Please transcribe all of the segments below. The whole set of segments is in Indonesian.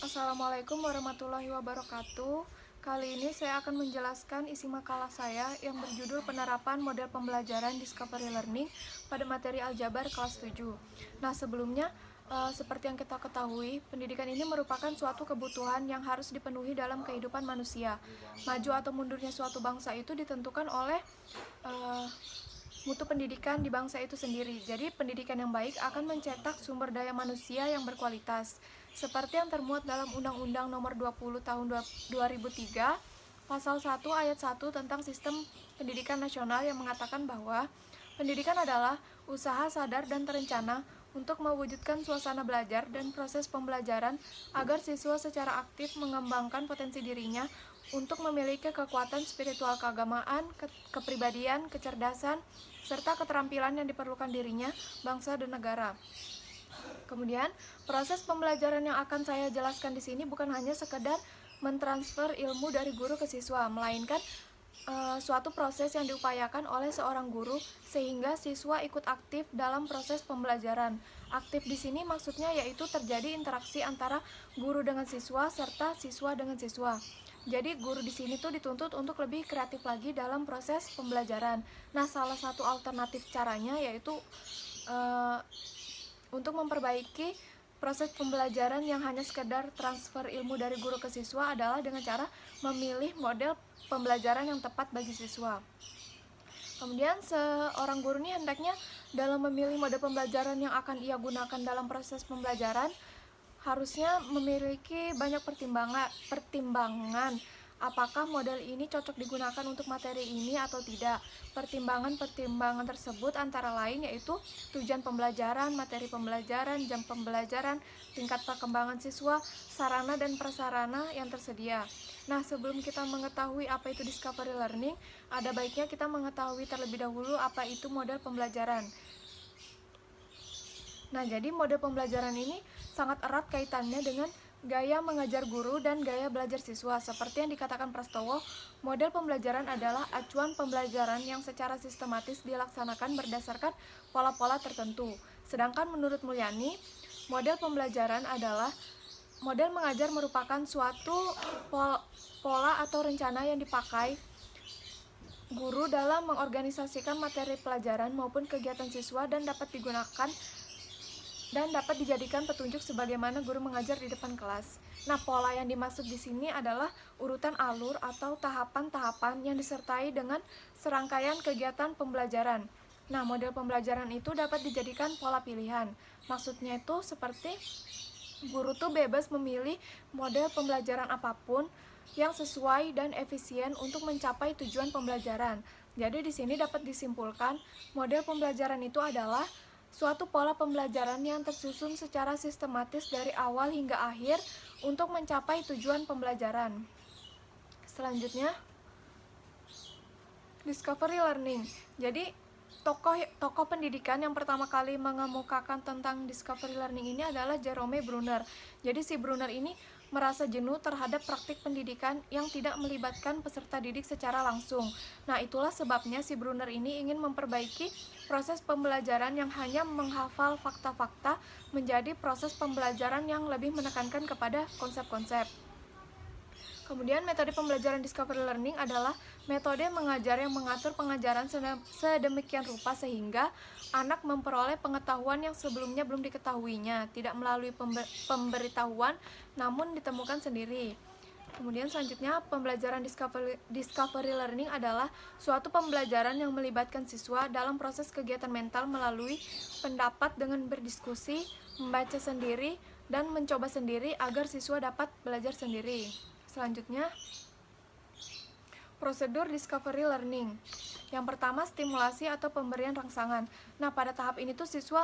Assalamualaikum warahmatullahi wabarakatuh. Kali ini saya akan menjelaskan isi makalah saya yang berjudul Penerapan Model Pembelajaran Discovery Learning pada materi Aljabar kelas 7. Nah, sebelumnya seperti yang kita ketahui, pendidikan ini merupakan suatu kebutuhan yang harus dipenuhi dalam kehidupan manusia. Maju atau mundurnya suatu bangsa itu ditentukan oleh mutu pendidikan di bangsa itu sendiri. Jadi, pendidikan yang baik akan mencetak sumber daya manusia yang berkualitas. Seperti yang termuat dalam Undang-Undang Nomor 20 Tahun 2003, Pasal 1 Ayat 1 tentang Sistem Pendidikan Nasional yang mengatakan bahwa pendidikan adalah usaha sadar dan terencana untuk mewujudkan suasana belajar dan proses pembelajaran agar siswa secara aktif mengembangkan potensi dirinya untuk memiliki kekuatan spiritual keagamaan, kepribadian, kecerdasan, serta keterampilan yang diperlukan dirinya, bangsa, dan negara. Kemudian, proses pembelajaran yang akan saya jelaskan di sini bukan hanya sekedar mentransfer ilmu dari guru ke siswa, melainkan suatu proses yang diupayakan oleh seorang guru sehingga siswa ikut aktif dalam proses pembelajaran. Aktif di sini maksudnya yaitu terjadi interaksi antara guru dengan siswa serta siswa dengan siswa. Jadi guru di sini tuh dituntut untuk lebih kreatif lagi dalam proses pembelajaran. Nah, salah satu alternatif caranya yaitu untuk memperbaiki proses pembelajaran yang hanya sekedar transfer ilmu dari guru ke siswa adalah dengan cara memilih model pembelajaran yang tepat bagi siswa. Kemudian seorang guru ini hendaknya dalam memilih model pembelajaran yang akan ia gunakan dalam proses pembelajaran harusnya memiliki banyak pertimbangan apakah model ini cocok digunakan untuk materi ini atau tidak. Pertimbangan-pertimbangan tersebut antara lain yaitu tujuan pembelajaran, materi pembelajaran, jam pembelajaran, tingkat perkembangan siswa, sarana dan prasarana yang tersedia. Nah, sebelum kita mengetahui apa itu discovery learning, ada baiknya kita mengetahui terlebih dahulu apa itu model pembelajaran. Nah, jadi model pembelajaran ini sangat erat kaitannya dengan gaya mengajar guru dan gaya belajar siswa. Seperti yang dikatakan Prastowo, model pembelajaran adalah acuan pembelajaran yang secara sistematis dilaksanakan berdasarkan pola-pola tertentu. Sedangkan menurut Mulyani, model pembelajaran adalah model mengajar merupakan suatu pola atau rencana yang dipakai guru dalam mengorganisasikan materi pelajaran maupun kegiatan siswa dan dapat dijadikan petunjuk sebagaimana guru mengajar di depan kelas. Nah, pola yang dimaksud di sini adalah urutan alur atau tahapan-tahapan yang disertai dengan serangkaian kegiatan pembelajaran. Nah, model pembelajaran itu dapat dijadikan pola pilihan. Maksudnya itu seperti guru tuh bebas memilih model pembelajaran apapun yang sesuai dan efisien untuk mencapai tujuan pembelajaran. Jadi di sini dapat disimpulkan model pembelajaran itu adalah suatu pola pembelajaran yang tersusun secara sistematis dari awal hingga akhir untuk mencapai tujuan pembelajaran. Selanjutnya, discovery learning. Jadi, tokoh pendidikan yang pertama kali mengemukakan tentang discovery learning ini adalah Jerome Bruner. Jadi si Bruner ini merasa jenuh terhadap praktik pendidikan yang tidak melibatkan peserta didik secara langsung. Nah, itulah sebabnya si Bruner ini ingin memperbaiki proses pembelajaran yang hanya menghafal fakta-fakta menjadi proses pembelajaran yang lebih menekankan kepada konsep-konsep. Kemudian metode pembelajaran discovery learning adalah metode mengajar yang mengatur pengajaran sedemikian rupa sehingga anak memperoleh pengetahuan yang sebelumnya belum diketahuinya, tidak melalui pemberitahuan namun ditemukan sendiri. Kemudian selanjutnya pembelajaran discovery learning adalah suatu pembelajaran yang melibatkan siswa dalam proses kegiatan mental melalui pendapat dengan berdiskusi, membaca sendiri, dan mencoba sendiri agar siswa dapat belajar sendiri. Selanjutnya, prosedur discovery learning. Yang pertama, stimulasi atau pemberian rangsangan. Nah, pada tahap ini tuh siswa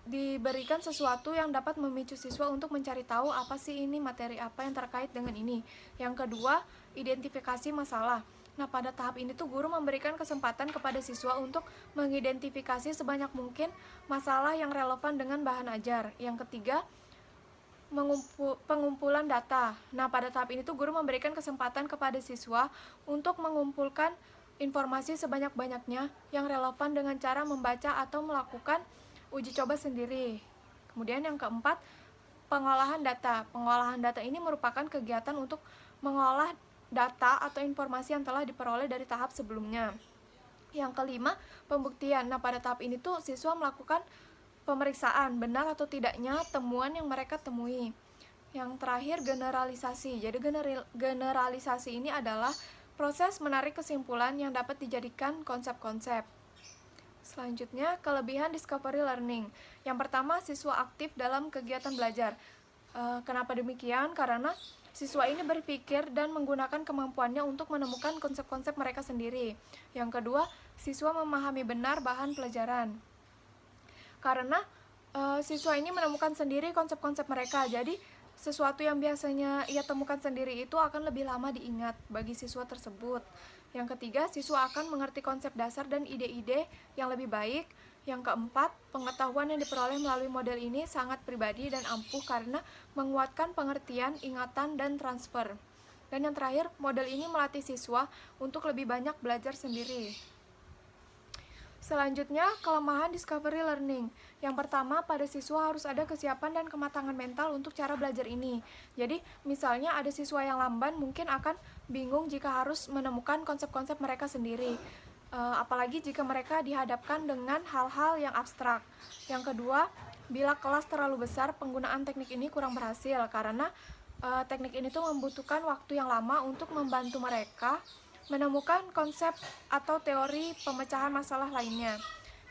diberikan sesuatu yang dapat memicu siswa untuk mencari tahu apa sih ini materi apa yang terkait dengan ini. Yang kedua, identifikasi masalah. Nah, pada tahap ini tuh guru memberikan kesempatan kepada siswa untuk mengidentifikasi sebanyak mungkin masalah yang relevan dengan bahan ajar. Yang ketiga, pengumpulan data. Nah, pada tahap ini tuh guru memberikan kesempatan kepada siswa untuk mengumpulkan informasi sebanyak-banyaknya yang relevan dengan cara membaca atau melakukan uji coba sendiri. Kemudian yang keempat, pengolahan data. Pengolahan data ini merupakan kegiatan untuk mengolah data atau informasi yang telah diperoleh dari tahap sebelumnya. Yang kelima, pembuktian. Nah, pada tahap ini tuh siswa melakukan pemeriksaan benar atau tidaknya temuan yang mereka temui. Yang terakhir, generalisasi. Jadi generalisasi ini adalah proses menarik kesimpulan yang dapat dijadikan konsep-konsep. Selanjutnya, kelebihan discovery learning. Yang pertama, siswa aktif dalam kegiatan belajar. Kenapa demikian? Karena siswa ini berpikir dan menggunakan kemampuannya untuk menemukan konsep-konsep mereka sendiri. Yang kedua, siswa memahami benar bahan pelajaran. Karena siswa ini menemukan sendiri konsep-konsep mereka. Jadi, sesuatu yang biasanya ia temukan sendiri itu akan lebih lama diingat bagi siswa tersebut. Yang ketiga, siswa akan mengerti konsep dasar dan ide-ide yang lebih baik. Yang keempat, pengetahuan yang diperoleh melalui model ini sangat pribadi dan ampuh karena menguatkan pengertian, ingatan, dan transfer. Dan yang terakhir, model ini melatih siswa untuk lebih banyak belajar sendiri. Selanjutnya, kelemahan discovery learning. Yang pertama, pada siswa harus ada kesiapan dan kematangan mental untuk cara belajar ini. Jadi, misalnya ada siswa yang lamban mungkin akan bingung jika harus menemukan konsep-konsep mereka sendiri. Apalagi jika mereka dihadapkan dengan hal-hal yang abstrak. Yang kedua, bila kelas terlalu besar, penggunaan teknik ini kurang berhasil karena teknik ini tuh membutuhkan waktu yang lama untuk membantu mereka menemukan konsep atau teori pemecahan masalah lainnya.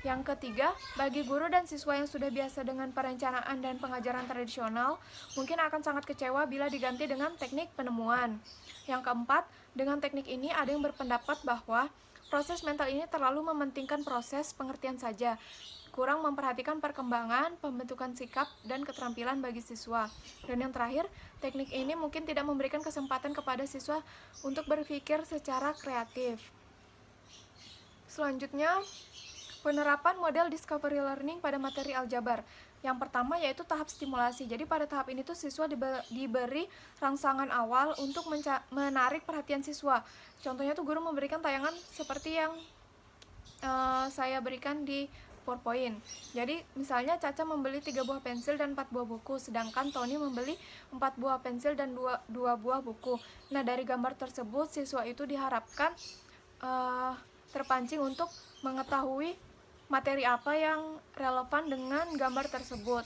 Yang ketiga, bagi guru dan siswa yang sudah biasa dengan perencanaan dan pengajaran tradisional, mungkin akan sangat kecewa bila diganti dengan teknik penemuan. Yang keempat, dengan teknik ini ada yang berpendapat bahwa proses mental ini terlalu mementingkan proses pengertian saja, kurang memperhatikan perkembangan, pembentukan sikap, dan keterampilan bagi siswa. Dan yang terakhir, teknik ini mungkin tidak memberikan kesempatan kepada siswa untuk berpikir secara kreatif. Selanjutnya, penerapan model discovery learning pada materi aljabar. Yang pertama yaitu tahap stimulasi. Jadi pada tahap ini tuh siswa diberi rangsangan awal untuk menarik perhatian siswa. Contohnya tuh guru memberikan tayangan seperti yang saya berikan di PowerPoint. Jadi misalnya Caca membeli 3 buah pensil dan 4 buah buku, sedangkan Tony membeli 4 buah pensil dan 2 buah buku. Nah, dari gambar tersebut siswa itu diharapkan terpancing untuk mengetahui materi apa yang relevan dengan gambar tersebut.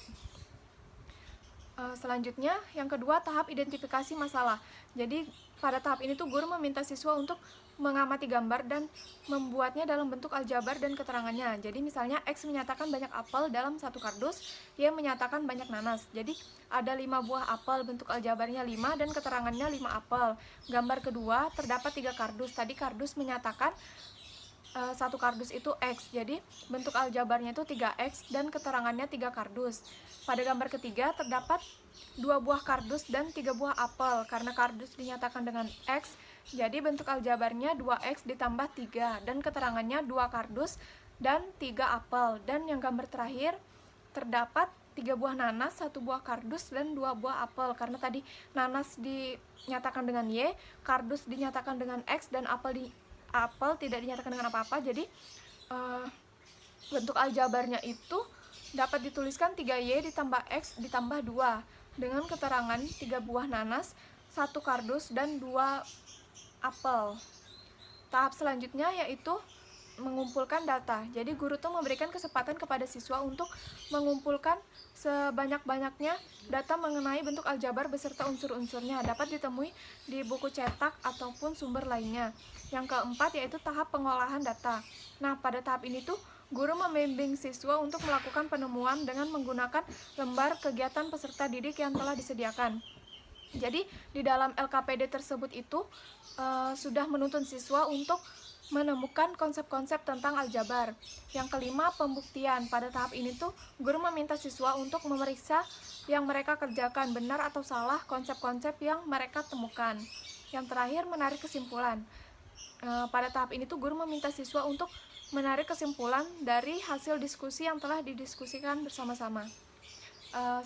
Selanjutnya, yang kedua, tahap identifikasi masalah. Jadi pada tahap ini tuh guru meminta siswa untuk mengamati gambar dan membuatnya dalam bentuk aljabar dan keterangannya. Jadi misalnya X menyatakan banyak apel dalam satu kardus, Y menyatakan banyak nanas. Jadi ada 5 buah apel, bentuk aljabarnya 5 dan keterangannya 5 apel. Gambar kedua, terdapat 3 kardus. Tadi kardus menyatakan satu kardus itu X, jadi bentuk aljabarnya itu 3X dan keterangannya 3 kardus. Pada gambar ketiga terdapat 2 buah kardus dan 3 buah apel. Karena kardus dinyatakan dengan X, jadi bentuk aljabarnya 2X ditambah 3 dan keterangannya 2 kardus dan 3 apel. Dan yang gambar terakhir terdapat 3 buah nanas, 1 buah kardus dan 2 buah apel. Karena tadi nanas dinyatakan dengan Y, kardus dinyatakan dengan X dan apel tidak dinyatakan dengan apa-apa. Jadi bentuk aljabarnya itu dapat dituliskan 3Y ditambah X ditambah 2 dengan keterangan 3 buah nanas, 1 kardus dan 2 apel. Tahap selanjutnya yaitu mengumpulkan data. Jadi guru tuh memberikan kesempatan kepada siswa untuk mengumpulkan sebanyak-banyaknya data mengenai bentuk aljabar beserta unsur-unsurnya, dapat ditemui di buku cetak ataupun sumber lainnya. Yang keempat yaitu tahap pengolahan data. Nah, pada tahap ini tuh guru membimbing siswa untuk melakukan penemuan dengan menggunakan lembar kegiatan peserta didik yang telah disediakan. Jadi di dalam LKPD tersebut itu sudah menuntun siswa untuk menemukan konsep-konsep tentang aljabar. Yang kelima, pembuktian. Pada tahap ini tuh guru meminta siswa untuk memeriksa yang mereka kerjakan benar atau salah konsep-konsep yang mereka temukan. Yang terakhir, menarik kesimpulan. Pada tahap ini tuh guru meminta siswa untuk menarik kesimpulan dari hasil diskusi yang telah didiskusikan bersama-sama.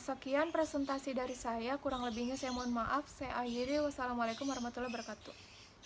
Sekian presentasi dari saya, kurang lebihnya saya mohon maaf. Saya akhiri. Wassalamualaikum warahmatullahi wabarakatuh.